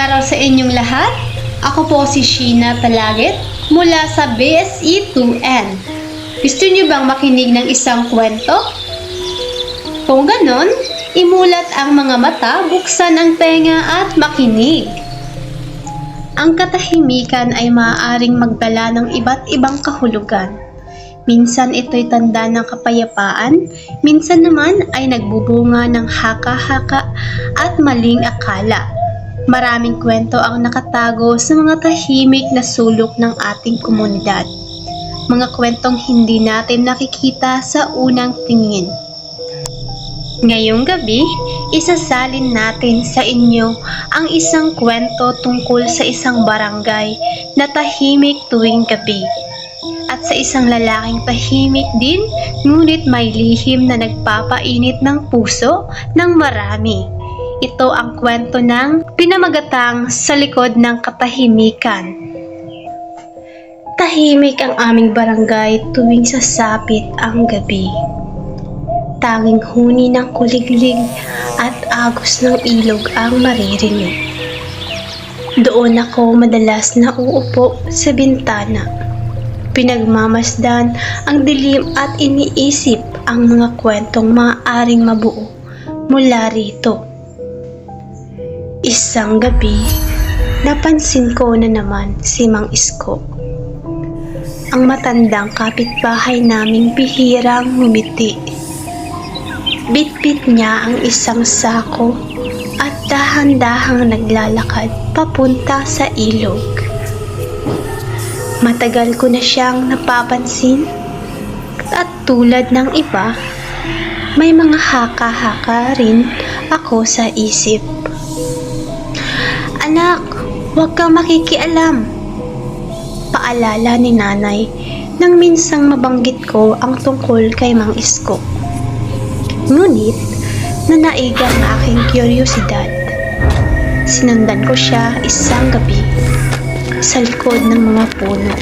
araw sa inyong lahat. Ako po si Sheena Talagit mula sa BSE2N. Gusto niyo bang makinig ng isang kwento? Kung ganon, imulat ang mga mata, buksan ang tenga at makinig. Ang katahimikan ay maaaring magdala ng iba't ibang kahulugan. Minsan ito'y tanda ng kapayapaan, minsan naman ay nagbubunga ng haka-haka at maling akala. Maraming kwento ang nakatago sa mga tahimik na sulok ng ating komunidad. Mga kwentong hindi natin nakikita sa unang tingin. Ngayong gabi, isasalin natin sa inyo ang isang kwento tungkol sa isang barangay na tahimik tuwing gabi. At sa isang lalaking tahimik din, ngunit may lihim na nagpapainit ng puso ng marami. Ito ang kwento ng pinamagatang Sa Likod ng Katahimikan. Tahimik ang aming barangay tuwing sasapit ang gabi. Tanging huni ng kuliglig at agos ng ilog ang maririnig. Doon ako madalas nauupo sa bintana. Pinagmamasdan ang dilim at iniisip ang mga kwentong maaaring mabuo mula rito. Isang gabi, napansin ko na naman si Mang Isko. Ang matandang kapitbahay naming bihirang ngumiti. Bitbit niya ang isang sako at dahan-dahang naglalakad papunta sa ilog. Matagal ko na siyang napapansin at tulad ng iba, may mga haka-haka rin ako sa isip. Anak, huwag kang makikialam. Paalala ni nanay nang minsang mabanggit ko ang tungkol kay Mang Isko. Ngunit, nanaigang ang aking kuryosidad. Sinundan ko siya isang gabi sa likod ng mga puno.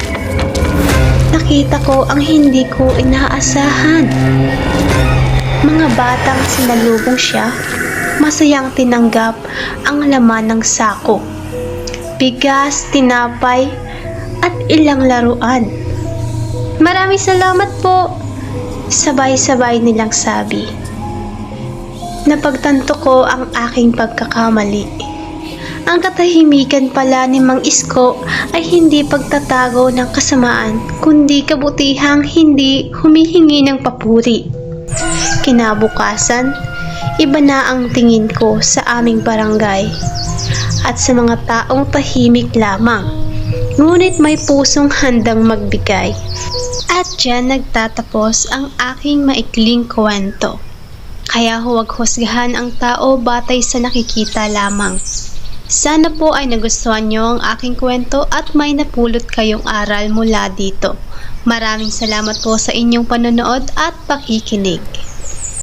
Nakita ko ang hindi ko inaasahan. Mga batang sinalubong siya, masayang tinanggap ang laman ng sako. Bigas, tinapay, at ilang laruan. Maraming salamat po, sabay-sabay nilang sabi. Napagtanto ko ang aking pagkakamali. Ang katahimikan pala ni Mang Isko ay hindi pagtatago ng kasamaan, kundi kabutihang hindi humihingi ng papuri. Kinabukasan, iba na ang tingin ko sa aming barangay at sa mga taong tahimik lamang, ngunit may pusong handang magbigay. At dyan nagtatapos ang aking maikling kwento. Kaya huwag husgahan ang tao batay sa nakikita lamang. Sana po ay nagustuhan nyo ang aking kwento at may napulot kayong aral mula dito. Maraming salamat po sa inyong panonood at pakikinig.